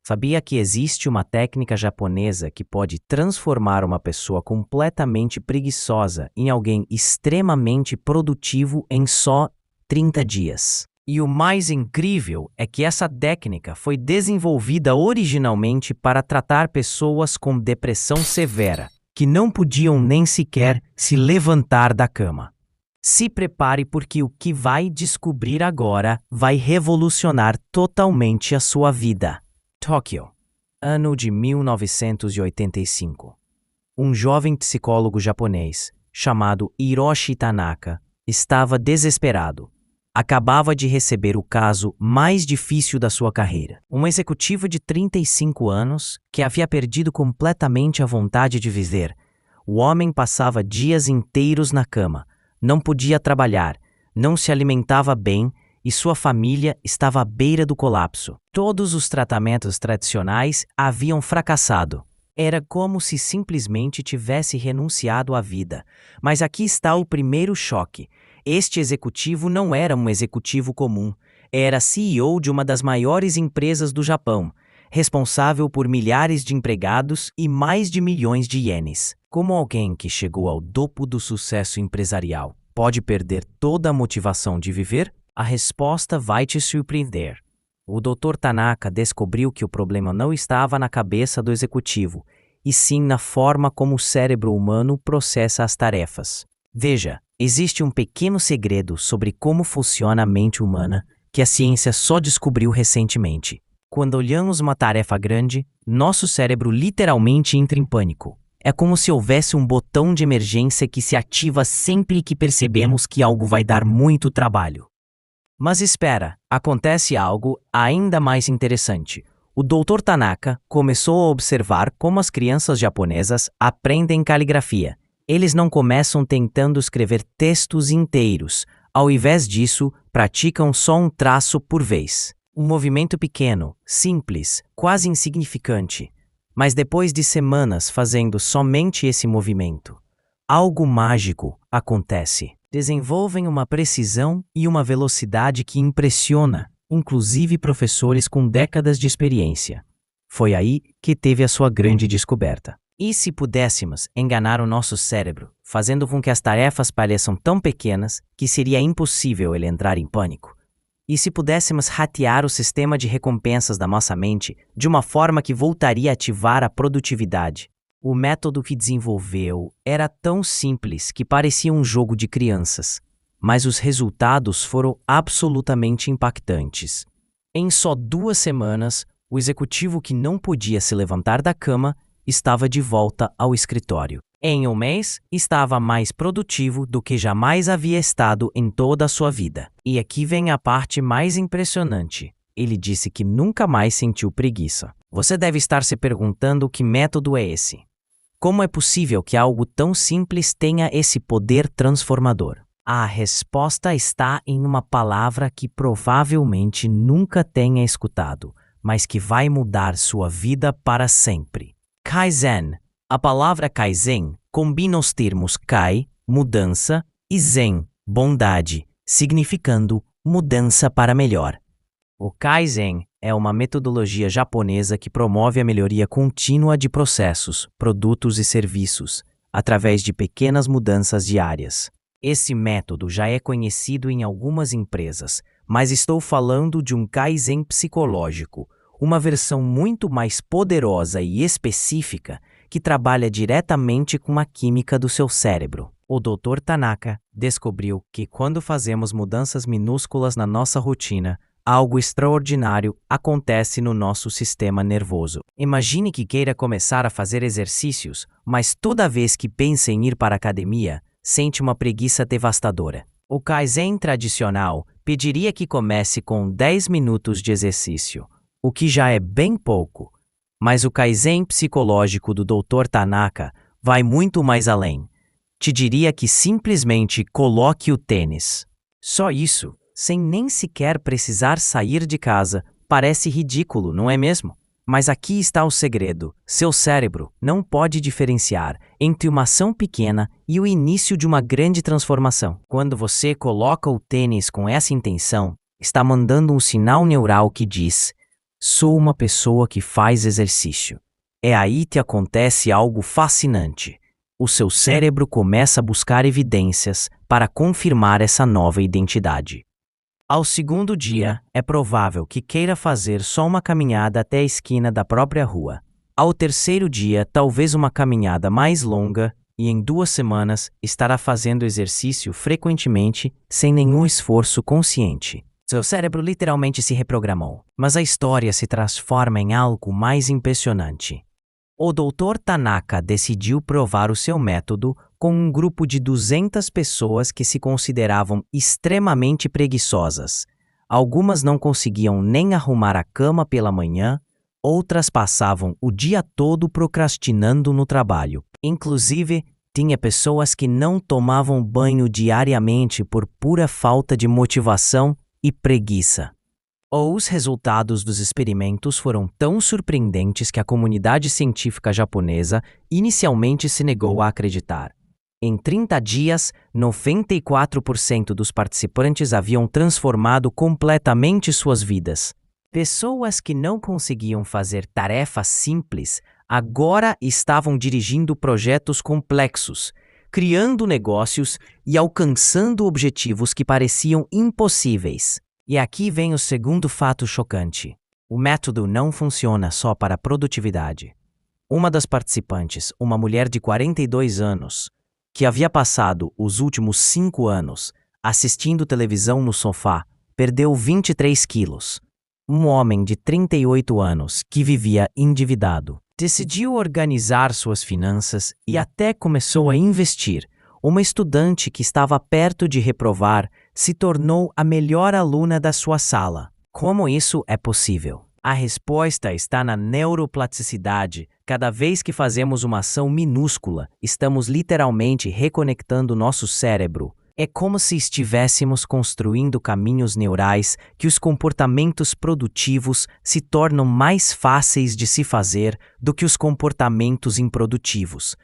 Sabia que existe uma técnica japonesa que pode transformar uma pessoa completamente preguiçosa em alguém extremamente produtivo em só 30 dias? E o mais incrível é que essa técnica foi desenvolvida originalmente para tratar pessoas com depressão severa, que não podiam nem sequer se levantar da cama. Se prepare porque o que vai descobrir agora vai revolucionar totalmente a sua vida. Tóquio, ano de 1985. Um jovem psicólogo japonês, chamado Hiroshi Tanaka, estava desesperado. Acabava de receber o caso mais difícil da sua carreira. Um executivo de 35 anos que havia perdido completamente a vontade de viver. O homem passava dias inteiros na cama, não podia trabalhar, não se alimentava bem e sua família estava à beira do colapso. Todos os tratamentos tradicionais haviam fracassado. Era como se simplesmente tivesse renunciado à vida. Mas aqui está o primeiro choque. Este executivo não era um executivo comum. Era CEO de uma das maiores empresas do Japão, responsável por milhares de empregados e mais de milhões de ienes. Como alguém que chegou ao topo do sucesso empresarial pode perder toda a motivação de viver? A resposta vai te surpreender. O Dr. Tanaka descobriu que o problema não estava na cabeça do executivo, e sim na forma como o cérebro humano processa as tarefas. Veja, existe um pequeno segredo sobre como funciona a mente humana que a ciência só descobriu recentemente. Quando olhamos uma tarefa grande, nosso cérebro literalmente entra em pânico. É como se houvesse um botão de emergência que se ativa sempre que percebemos que algo vai dar muito trabalho. Mas espera, acontece algo ainda mais interessante. O Dr. Tanaka começou a observar como as crianças japonesas aprendem caligrafia. Eles não começam tentando escrever textos inteiros. Ao invés disso, praticam só um traço por vez. Um movimento pequeno, simples, quase insignificante. Mas depois de semanas fazendo somente esse movimento, algo mágico acontece. Desenvolvem uma precisão e uma velocidade que impressiona, inclusive professores com décadas de experiência. Foi aí que teve a sua grande descoberta. E se pudéssemos enganar o nosso cérebro, fazendo com que as tarefas pareçam tão pequenas que seria impossível ele entrar em pânico? E se pudéssemos hackear o sistema de recompensas da nossa mente de uma forma que voltaria a ativar a produtividade? O método que desenvolveu era tão simples que parecia um jogo de crianças, mas os resultados foram absolutamente impactantes. Em só 2 semanas, o executivo que não podia se levantar da cama estava de volta ao escritório. Em um mês, estava mais produtivo do que jamais havia estado em toda a sua vida. E aqui vem a parte mais impressionante. Ele disse que nunca mais sentiu preguiça. Você deve estar se perguntando que método é esse. Como é possível que algo tão simples tenha esse poder transformador? A resposta está em uma palavra que provavelmente nunca tenha escutado, mas que vai mudar sua vida para sempre. Kaizen. A palavra Kaizen combina os termos Kai, mudança, e Zen, bondade, significando mudança para melhor. O Kaizen é uma metodologia japonesa que promove a melhoria contínua de processos, produtos e serviços, através de pequenas mudanças diárias. Esse método já é conhecido em algumas empresas, mas estou falando de um Kaizen psicológico, uma versão muito mais poderosa e específica que trabalha diretamente com a química do seu cérebro. O Dr. Tanaka descobriu que quando fazemos mudanças minúsculas na nossa rotina, algo extraordinário acontece no nosso sistema nervoso. Imagine que queira começar a fazer exercícios, mas toda vez que pensa em ir para a academia, sente uma preguiça devastadora. O Kaizen tradicional pediria que comece com 10 minutos de exercício, o que já é bem pouco. Mas o Kaizen psicológico do Dr. Tanaka vai muito mais além. Te diria que simplesmente coloque o tênis. Só isso, sem nem sequer precisar sair de casa, parece ridículo, não é mesmo? Mas aqui está o segredo. Seu cérebro não pode diferenciar entre uma ação pequena e o início de uma grande transformação. Quando você coloca o tênis com essa intenção, está mandando um sinal neural que diz: Sou uma pessoa que faz exercício. É aí que acontece algo fascinante. O seu cérebro começa a buscar evidências para confirmar essa nova identidade. Ao segundo dia, é provável que queira fazer só uma caminhada até a esquina da própria rua. Ao terceiro dia, talvez uma caminhada mais longa, e em 2 semanas estará fazendo exercício frequentemente, sem nenhum esforço consciente. Seu cérebro literalmente se reprogramou, mas a história se transforma em algo mais impressionante. O Dr. Tanaka decidiu provar o seu método com um grupo de 200 pessoas que se consideravam extremamente preguiçosas. Algumas não conseguiam nem arrumar a cama pela manhã, outras passavam o dia todo procrastinando no trabalho. Inclusive, tinha pessoas que não tomavam banho diariamente por pura falta de motivação e preguiça. Os resultados dos experimentos foram tão surpreendentes que a comunidade científica japonesa inicialmente se negou a acreditar. Em 30 dias, 94% dos participantes haviam transformado completamente suas vidas. Pessoas que não conseguiam fazer tarefas simples agora estavam dirigindo projetos complexos, criando negócios e alcançando objetivos que pareciam impossíveis. E aqui vem o segundo fato chocante. O método não funciona só para a produtividade. Uma das participantes, uma mulher de 42 anos, que havia passado os últimos 5 anos assistindo televisão no sofá, perdeu 23 quilos. Um homem de 38 anos que vivia endividado decidiu organizar suas finanças e até começou a investir. Uma estudante que estava perto de reprovar se tornou a melhor aluna da sua sala. Como isso é possível? A resposta está na neuroplasticidade. Cada vez que fazemos uma ação minúscula, estamos literalmente reconectando nosso cérebro. É como se estivéssemos construindo caminhos neurais que os comportamentos produtivos se tornam mais fáceis de se fazer do que os comportamentos improdutivos.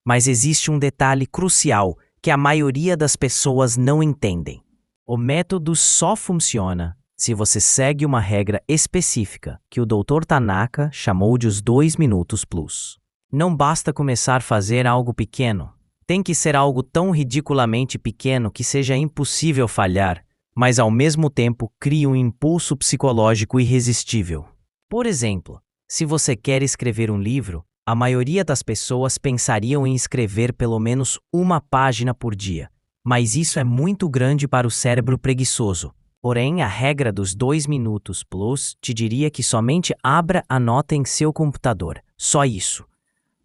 Mas existe um detalhe crucial que a maioria das pessoas não entendem. O método só funciona se você segue uma regra específica que o Dr. Tanaka chamou de os 2 minutos plus. Não basta começar a fazer algo pequeno. Tem que ser algo tão ridiculamente pequeno que seja impossível falhar, mas ao mesmo tempo crie um impulso psicológico irresistível. Por exemplo, se você quer escrever um livro, a maioria das pessoas pensariam em escrever pelo menos uma página por dia, mas isso é muito grande para o cérebro preguiçoso. Porém, a regra dos 2 minutos plus te diria que somente abra a nota em seu computador, só isso.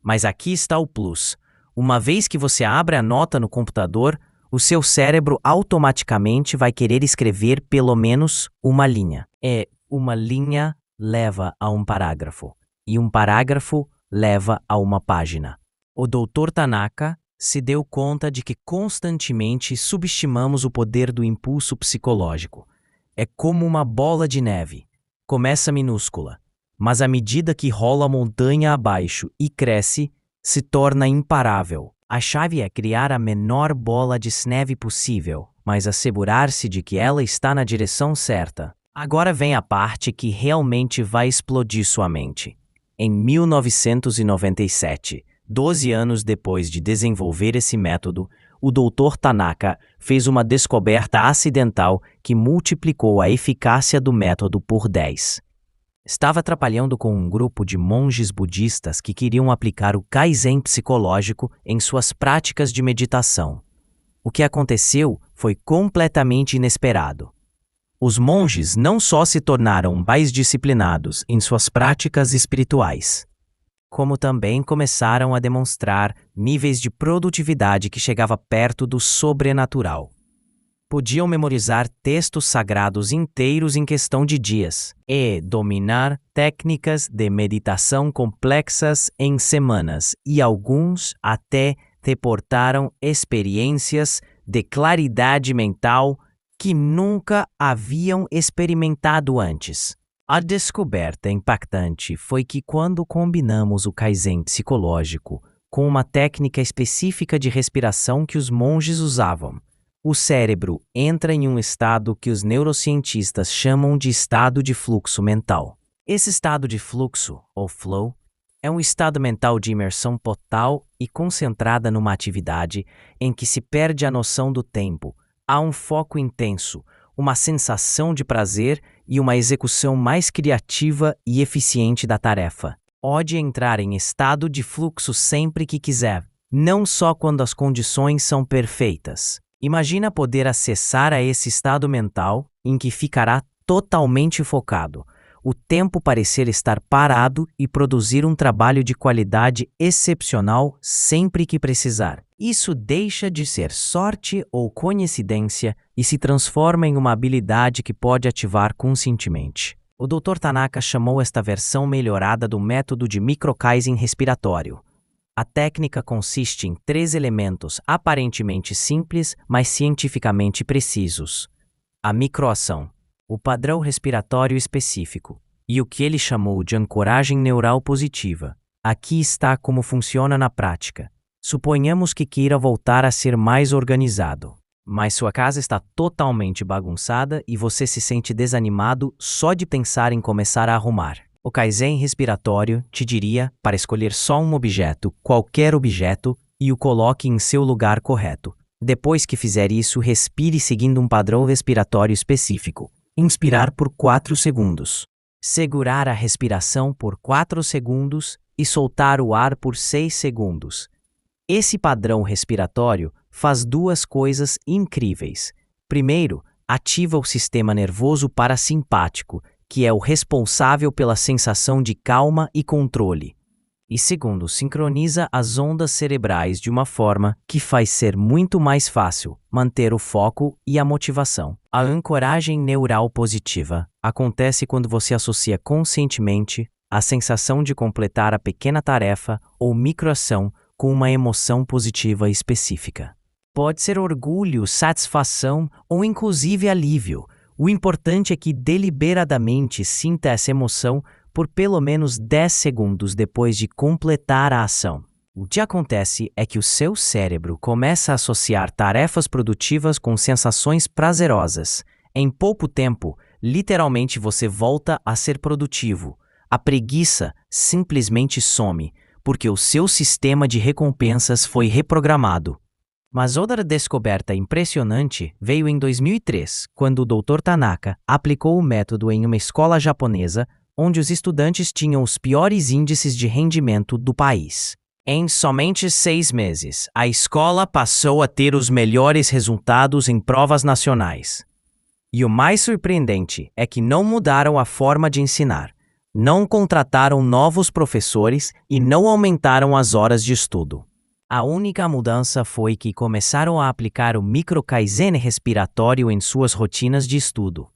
Mas aqui está o plus. Uma vez que você abre a nota no computador, o seu cérebro automaticamente vai querer escrever pelo menos uma linha. Uma linha leva a um parágrafo, e um parágrafo leva a uma página. O Dr. Tanaka se deu conta de que constantemente subestimamos o poder do impulso psicológico. É como uma bola de neve. Começa minúscula, mas à medida que rola a montanha abaixo e cresce, se torna imparável. A chave é criar a menor bola de neve possível, mas assegurar-se de que ela está na direção certa. Agora vem a parte que realmente vai explodir sua mente. Em 1997, 12 anos depois de desenvolver esse método, o Dr. Tanaka fez uma descoberta acidental que multiplicou a eficácia do método por 10. Estava trabalhando com um grupo de monges budistas que queriam aplicar o Kaizen psicológico em suas práticas de meditação. O que aconteceu foi completamente inesperado. Os monges não só se tornaram mais disciplinados em suas práticas espirituais, como também começaram a demonstrar níveis de produtividade que chegava perto do sobrenatural. Podiam memorizar textos sagrados inteiros em questão de dias e dominar técnicas de meditação complexas em semanas, e alguns até reportaram experiências de claridade mental que nunca haviam experimentado antes. A descoberta impactante foi que quando combinamos o Kaizen psicológico com uma técnica específica de respiração que os monges usavam, o cérebro entra em um estado que os neurocientistas chamam de estado de fluxo mental. Esse estado de fluxo, ou flow, é um estado mental de imersão total e concentrada numa atividade em que se perde a noção do tempo, há um foco intenso, uma sensação de prazer e uma execução mais criativa e eficiente da tarefa. Pode entrar em estado de fluxo sempre que quiser, não só quando as condições são perfeitas. Imagina poder acessar a esse estado mental em que ficará totalmente focado, o tempo parecer estar parado e produzir um trabalho de qualidade excepcional sempre que precisar. Isso deixa de ser sorte ou coincidência e se transforma em uma habilidade que pode ativar conscientemente. O Dr. Tanaka chamou esta versão melhorada do método de micro-Kaizen respiratório. A técnica consiste em 3 elementos aparentemente simples, mas cientificamente precisos: a microação, o padrão respiratório específico e o que ele chamou de ancoragem neural positiva. Aqui está como funciona na prática. Suponhamos que queira voltar a ser mais organizado, mas sua casa está totalmente bagunçada e você se sente desanimado só de pensar em começar a arrumar. O Kaizen respiratório te diria para escolher só um objeto, qualquer objeto, e o coloque em seu lugar correto. Depois que fizer isso, respire seguindo um padrão respiratório específico. Inspirar por 4 segundos. Segurar a respiração por 4 segundos e soltar o ar por 6 segundos. Esse padrão respiratório faz 2 coisas incríveis. Primeiro, ativa o sistema nervoso parasimpático, que é o responsável pela sensação de calma e controle. E segundo, sincroniza as ondas cerebrais de uma forma que faz ser muito mais fácil manter o foco e a motivação. A ancoragem neural positiva acontece quando você associa conscientemente a sensação de completar a pequena tarefa ou microação com uma emoção positiva específica. Pode ser orgulho, satisfação ou inclusive alívio. O importante é que deliberadamente sinta essa emoção por pelo menos 10 segundos depois de completar a ação. O que acontece é que o seu cérebro começa a associar tarefas produtivas com sensações prazerosas. Em pouco tempo, literalmente você volta a ser produtivo. A preguiça simplesmente some, porque o seu sistema de recompensas foi reprogramado. Mas outra descoberta impressionante veio em 2003, quando o Dr. Tanaka aplicou o método em uma escola japonesa onde os estudantes tinham os piores índices de rendimento do país. Em somente 6 meses, a escola passou a ter os melhores resultados em provas nacionais. E o mais surpreendente é que não mudaram a forma de ensinar, não contrataram novos professores e não aumentaram as horas de estudo. A única mudança foi que começaram a aplicar o micro-Kaizen respiratório em suas rotinas de estudo.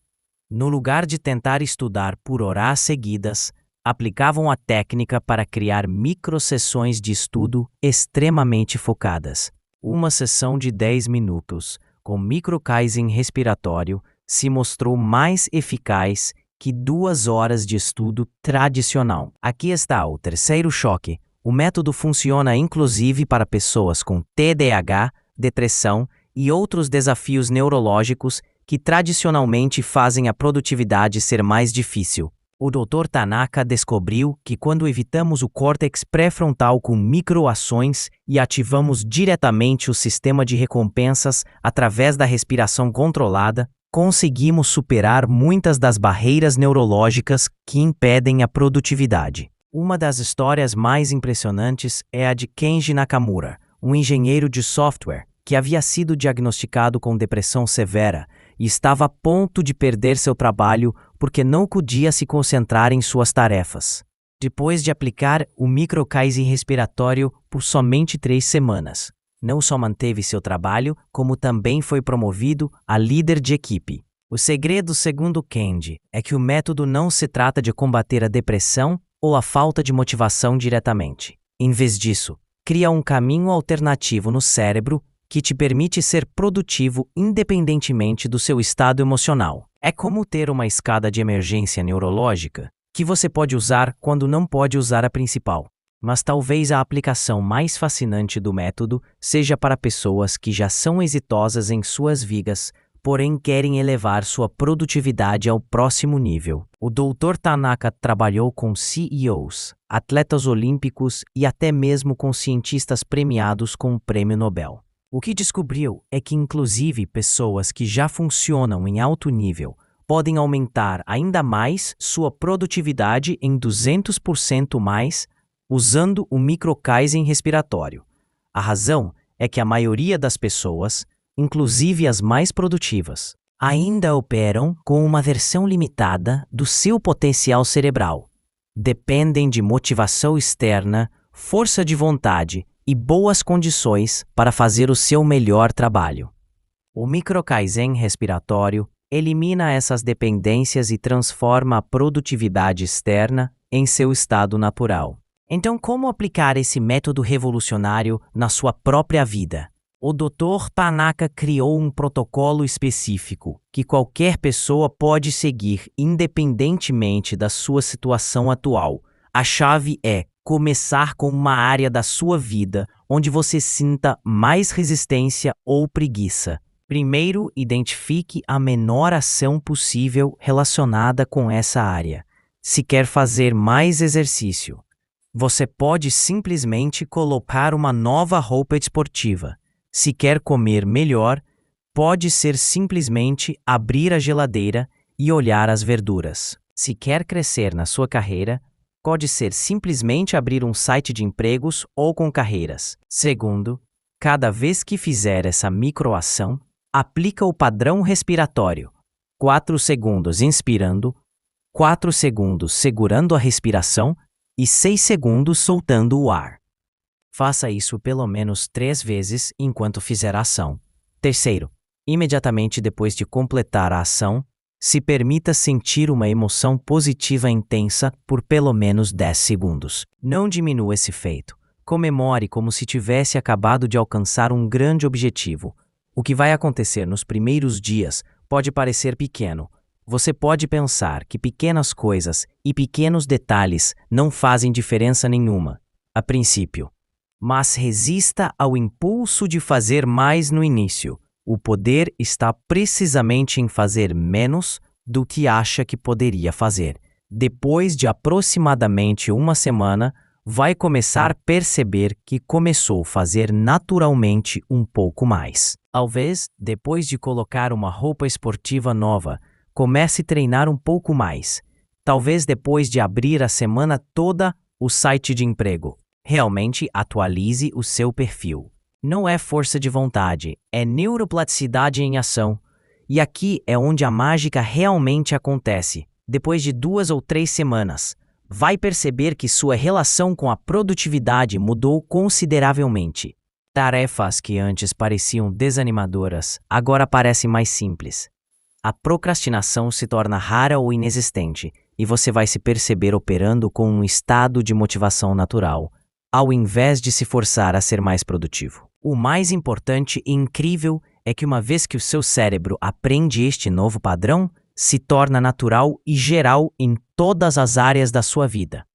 No lugar de tentar estudar por horas seguidas, aplicavam a técnica para criar microsessões de estudo extremamente focadas. Uma sessão de 10 minutos, com micro-Kaizen respiratório, se mostrou mais eficaz que 2 horas de estudo tradicional. Aqui está o terceiro choque. O método funciona inclusive para pessoas com TDAH, depressão e outros desafios neurológicos que tradicionalmente fazem a produtividade ser mais difícil. O Dr. Tanaka descobriu que quando evitamos o córtex pré-frontal com microações e ativamos diretamente o sistema de recompensas através da respiração controlada, conseguimos superar muitas das barreiras neurológicas que impedem a produtividade. Uma das histórias mais impressionantes é a de Kenji Nakamura, um engenheiro de software que havia sido diagnosticado com depressão severa e estava a ponto de perder seu trabalho porque não podia se concentrar em suas tarefas. Depois de aplicar o micro-Kaizen respiratório por somente 3 semanas, não só manteve seu trabalho, como também foi promovido a líder de equipe. O segredo, segundo Kenji, é que o método não se trata de combater a depressão ou a falta de motivação diretamente. Em vez disso, cria um caminho alternativo no cérebro que te permite ser produtivo independentemente do seu estado emocional. É como ter uma escada de emergência neurológica que você pode usar quando não pode usar a principal. Mas talvez a aplicação mais fascinante do método seja para pessoas que já são exitosas em suas vidas, porém querem elevar sua produtividade ao próximo nível. O Dr. Tanaka trabalhou com CEOs, atletas olímpicos e até mesmo com cientistas premiados com o Prêmio Nobel. O que descobriu é que, inclusive, pessoas que já funcionam em alto nível podem aumentar ainda mais sua produtividade em 200% mais usando o micro-Kaizen respiratório. A razão é que a maioria das pessoas, inclusive as mais produtivas, ainda operam com uma versão limitada do seu potencial cerebral. Dependem de motivação externa, força de vontade e boas condições para fazer o seu melhor trabalho. O micro-Kaizen respiratório elimina essas dependências e transforma a produtividade externa em seu estado natural. Então, como aplicar esse método revolucionário na sua própria vida? O Dr. Tanaka criou um protocolo específico que qualquer pessoa pode seguir independentemente da sua situação atual. A chave é começar com uma área da sua vida onde você sinta mais resistência ou preguiça. Primeiro, identifique a menor ação possível relacionada com essa área. Se quer fazer mais exercício, você pode simplesmente colocar uma nova roupa esportiva. Se quer comer melhor, pode ser simplesmente abrir a geladeira e olhar as verduras. Se quer crescer na sua carreira, pode ser simplesmente abrir um site de empregos ou com carreiras. Segundo, cada vez que fizer essa microação, aplica o padrão respiratório. 4 segundos inspirando, 4 segundos segurando a respiração e 6 segundos soltando o ar. Faça isso pelo menos 3 vezes enquanto fizer a ação. Terceiro, imediatamente depois de completar a ação, se permita sentir uma emoção positiva intensa por pelo menos 10 segundos. Não diminua esse feito. Comemore como se tivesse acabado de alcançar um grande objetivo. O que vai acontecer nos primeiros dias pode parecer pequeno. Você pode pensar que pequenas coisas e pequenos detalhes não fazem diferença nenhuma, a princípio. Mas resista ao impulso de fazer mais no início. O poder está precisamente em fazer menos do que acha que poderia fazer. Depois de aproximadamente uma semana, vai começar a perceber que começou a fazer naturalmente um pouco mais. Talvez, depois de colocar uma roupa esportiva nova, comece a treinar um pouco mais. Talvez depois de abrir a semana toda o site de emprego. Realmente atualize o seu perfil. Não é força de vontade, é neuroplasticidade em ação. E aqui é onde a mágica realmente acontece. Depois de 2 ou 3 semanas, vai perceber que sua relação com a produtividade mudou consideravelmente. Tarefas que antes pareciam desanimadoras, agora parecem mais simples. A procrastinação se torna rara ou inexistente, e você vai se perceber operando com um estado de motivação natural, ao invés de se forçar a ser mais produtivo. O mais importante e incrível é que uma vez que o seu cérebro aprende este novo padrão, se torna natural e geral em todas as áreas da sua vida.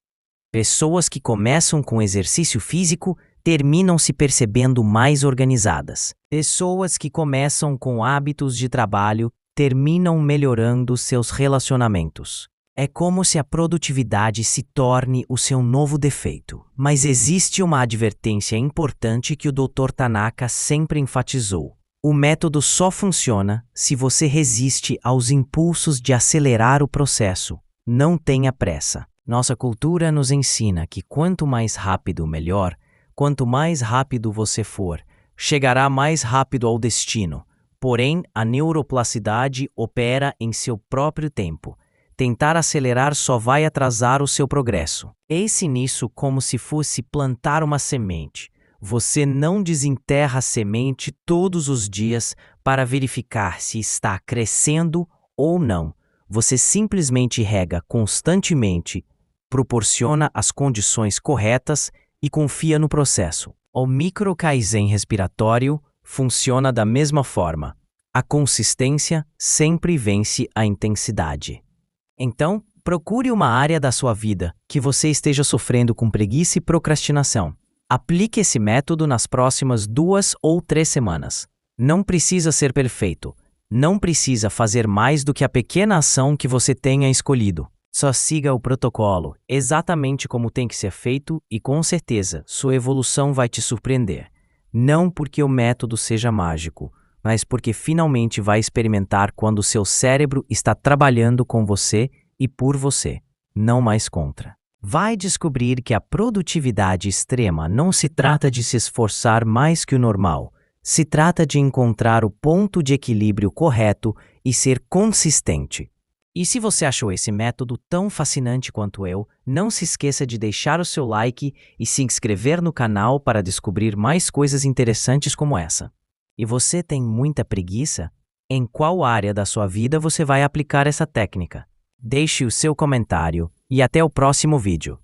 Pessoas que começam com exercício físico terminam se percebendo mais organizadas. Pessoas que começam com hábitos de trabalho terminam melhorando seus relacionamentos. É como se a produtividade se torne o seu novo defeito. Mas existe uma advertência importante que o Dr. Tanaka sempre enfatizou. O método só funciona se você resiste aos impulsos de acelerar o processo. Não tenha pressa. Nossa cultura nos ensina que quanto mais rápido, melhor. Quanto mais rápido você for, chegará mais rápido ao destino. Porém, a neuroplasticidade opera em seu próprio tempo. Tentar acelerar só vai atrasar o seu progresso. Pense nisso como se fosse plantar uma semente. Você não desenterra a semente todos os dias para verificar se está crescendo ou não. Você simplesmente rega constantemente, proporciona as condições corretas e confia no processo. O micro-Kaizen respiratório funciona da mesma forma. A consistência sempre vence a intensidade. Então, procure uma área da sua vida que você esteja sofrendo com preguiça e procrastinação. Aplique esse método nas próximas 2 ou 3 semanas. Não precisa ser perfeito. Não precisa fazer mais do que a pequena ação que você tenha escolhido. Só siga o protocolo, exatamente como tem que ser feito, e com certeza sua evolução vai te surpreender. Não porque o método seja mágico, mas porque finalmente vai experimentar quando seu cérebro está trabalhando com você e por você, não mais contra. Vai descobrir que a produtividade extrema não se trata de se esforçar mais que o normal, se trata de encontrar o ponto de equilíbrio correto e ser consistente. E se você achou esse método tão fascinante quanto eu, não se esqueça de deixar o seu like e se inscrever no canal para descobrir mais coisas interessantes como essa. E você tem muita preguiça? Em qual área da sua vida você vai aplicar essa técnica? Deixe o seu comentário e até o próximo vídeo.